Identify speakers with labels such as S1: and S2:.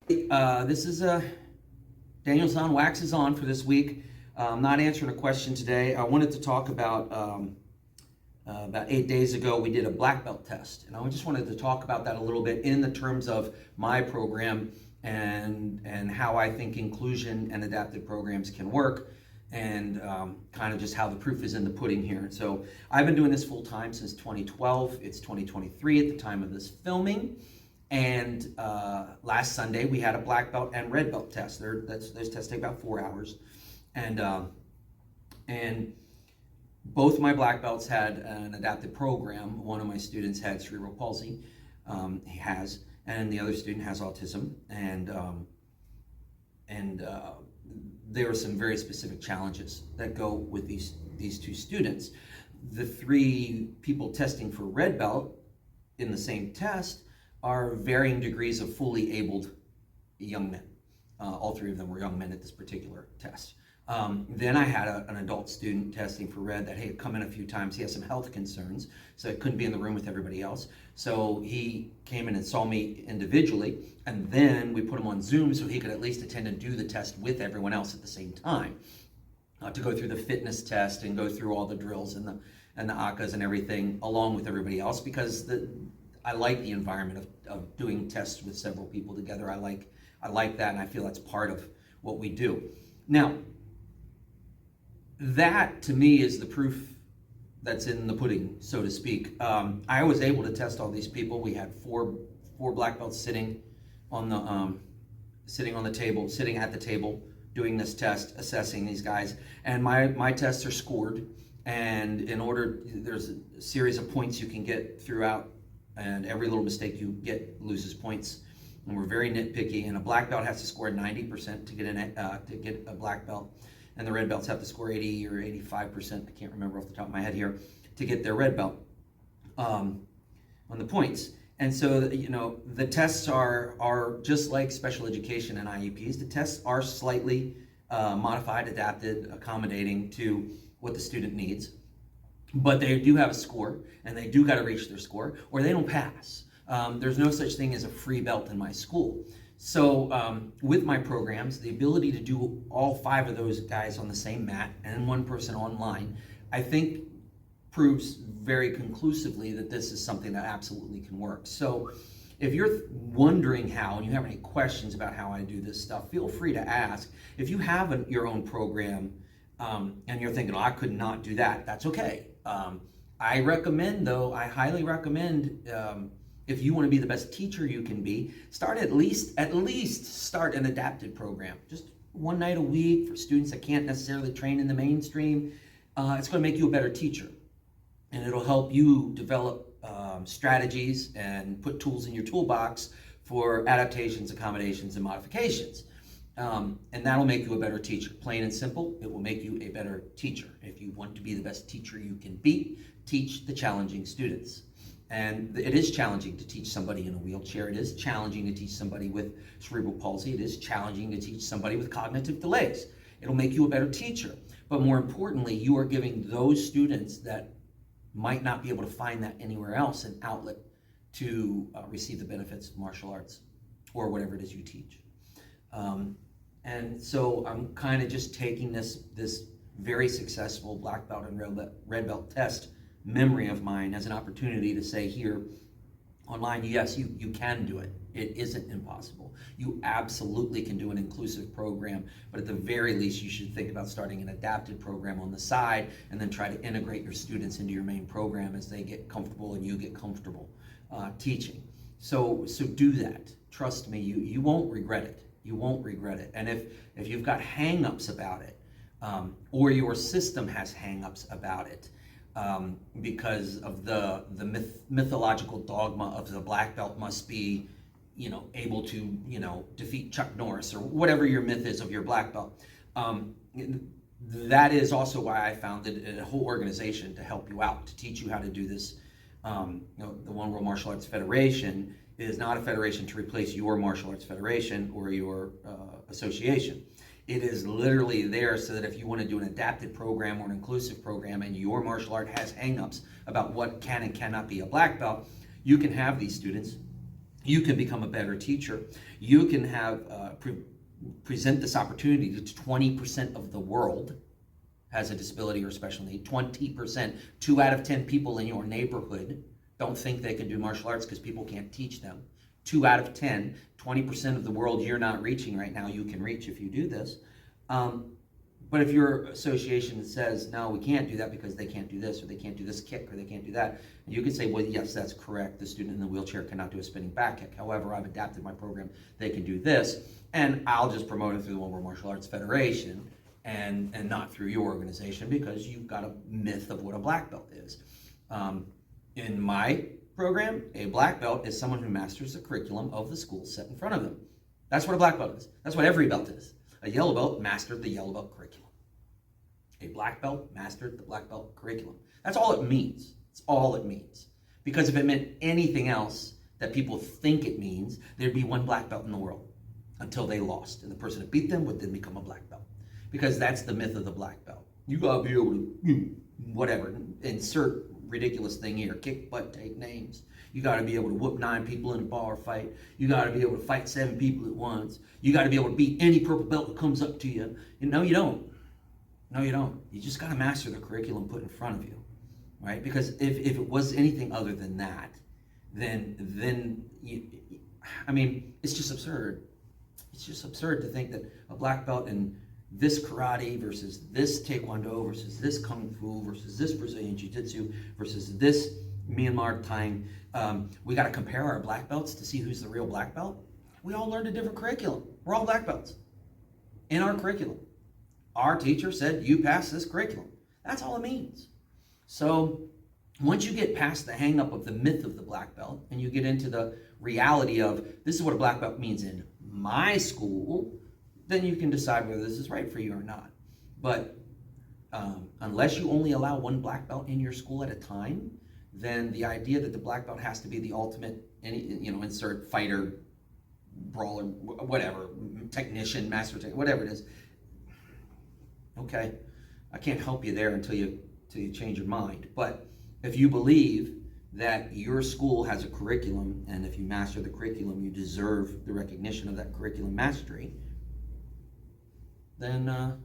S1: This is Daniel's on, Wax is on for this week. I'm not answering a question today. I wanted to talk about 8 days ago, we did a black belt test. And I just wanted to talk about that a little bit in the terms of my program and how I think inclusion and adaptive programs can work, and kind of just how the proof is in the pudding here. So I've been doing this full time since 2012. It's 2023 at the time of this filming. And last Sunday we had a black belt and red belt test. Those tests take about 4 hours, and both my black belts had an adapted program. One of my students had cerebral palsy, he has, and the other student has autism, and there are some very specific challenges that go with these two students. The three people testing for red belt in the same test are varying degrees of fully abled young men. All three of them were young men at this particular test. Then I had an adult student testing for red that had come in a few times. He has some health concerns, so he couldn't be in the room with everybody else. So he came in and saw me individually, and then we put him on Zoom so he could at least attend and do the test with everyone else at the same time, to go through the fitness test and go through all the drills and the ACAs and everything along with everybody else, because I like the environment of doing tests with several people together. I like that, and I feel that's part of what we do. Now, that to me is the proof that's in the pudding, so to speak. I was able to test all these people. We had four black belts sitting at the table, doing this test, assessing these guys. And my tests are scored, and there's a series of points you can get throughout, and every little mistake you get loses points. And we're very nitpicky. And a black belt has to score 90% to get a black belt, and the red belts have to score 80 or 85%. I can't remember off the top of my head here, to get their red belt on the points. And so, the tests are just like special education and IEPs. The tests are slightly modified, adapted, accommodating to what the student needs. But they do have a score, and they do got to reach their score, or they don't pass. There's no such thing as a free belt in my school. So with my programs, the ability to do all 5 of those guys on the same mat and one person online, I think proves very conclusively that this is something that absolutely can work. So if you're wondering how, and you have any questions about how I do this stuff, feel free to ask. If you have your own program, and you're thinking, oh, I could not do that, that's okay. I highly recommend, if you want to be the best teacher you can be, at least start an adapted program. Just one night a week for students that can't necessarily train in the mainstream. It's going to make you a better teacher, and it'll help you develop strategies and put tools in your toolbox for adaptations, accommodations, and modifications. And that'll make you a better teacher. Plain and simple, it will make you a better teacher. If you want to be the best teacher you can be, teach the challenging students. And it is challenging to teach somebody in a wheelchair. It is challenging to teach somebody with cerebral palsy. It is challenging to teach somebody with cognitive delays. It'll make you a better teacher. But more importantly, you are giving those students that might not be able to find that anywhere else an outlet to receive the benefits of martial arts or whatever it is you teach. And so I'm kind of just taking this very successful black belt and red belt test memory of mine as an opportunity to say here online, yes, you can do it. It isn't impossible. You absolutely can do an inclusive program, but at the very least, you should think about starting an adapted program on the side, and then try to integrate your students into your main program as they get comfortable and you get comfortable teaching. So do that. Trust me, you won't regret it. You won't regret it. And if you've got hang-ups about it, or your system has hang-ups about it, because of the mythological dogma of the black belt must be, able to, defeat Chuck Norris, or whatever your myth is of your black belt. That is also why I founded a whole organization to help you out, to teach you how to do this. The One World Martial Arts Federation is not a federation to replace your martial arts federation or your association. It is literally there so that if you want to do an adapted program or an inclusive program, and your martial art has hang-ups about what can and cannot be a black belt, you can have these students you can become a better teacher. You can have present this opportunity to 20% of the world has a disability or special need. 20%, 2 out of 10 people in your neighborhood don't think they can do martial arts because people can't teach them. 2 out of 10, 20% of the world you're not reaching right now, you can reach if you do this. But if your association says, no, we can't do that because they can't do this, or they can't do this kick, or they can't do that, and you can say, well, yes, that's correct. The student in the wheelchair cannot do a spinning back kick. However, I've adapted my program. They can do this, and I'll just promote it through the One World Martial Arts Federation and not through your organization, because you've got a myth of what a black belt is. In my program, a black belt is someone who masters the curriculum of the school set in front of them. That's what a black belt is. That's what every belt is. A yellow belt mastered the yellow belt curriculum. A black belt mastered the black belt curriculum. That's all it means. It's all it means. Because if it meant anything else that people think it means, there'd be one black belt in the world until they lost. And the person that beat them would then become a black belt. Because that's the myth of the black belt. You gotta be able to, whatever, insert ridiculous thing here, kick butt, take names. You gotta be able to whoop 9 people in a bar fight. You gotta be able to fight 7 people at once. You gotta be able to beat any purple belt that comes up to you. And no, you don't. No, you don't. You just got to master the curriculum put in front of you, right? Because if it was anything other than that, then you, I mean, it's just absurd. It's just absurd to think that a black belt in this karate versus this taekwondo versus this kung fu versus this Brazilian jiu-jitsu versus this Myanmar Thai, we got to compare our black belts to see who's the real black belt. We all learned a different curriculum. We're all black belts in our curriculum. Our teacher said, you pass this curriculum. That's all it means. So once you get past the hang up of the myth of the black belt and you get into the reality of this is what a black belt means in my school, then you can decide whether this is right for you or not. But unless you only allow one black belt in your school at a time, then the idea that the black belt has to be the ultimate, insert fighter, brawler, whatever, technician, master technician, whatever it is. Okay, I can't help you there until you change your mind. But if you believe that your school has a curriculum, and if you master the curriculum, you deserve the recognition of that curriculum mastery, then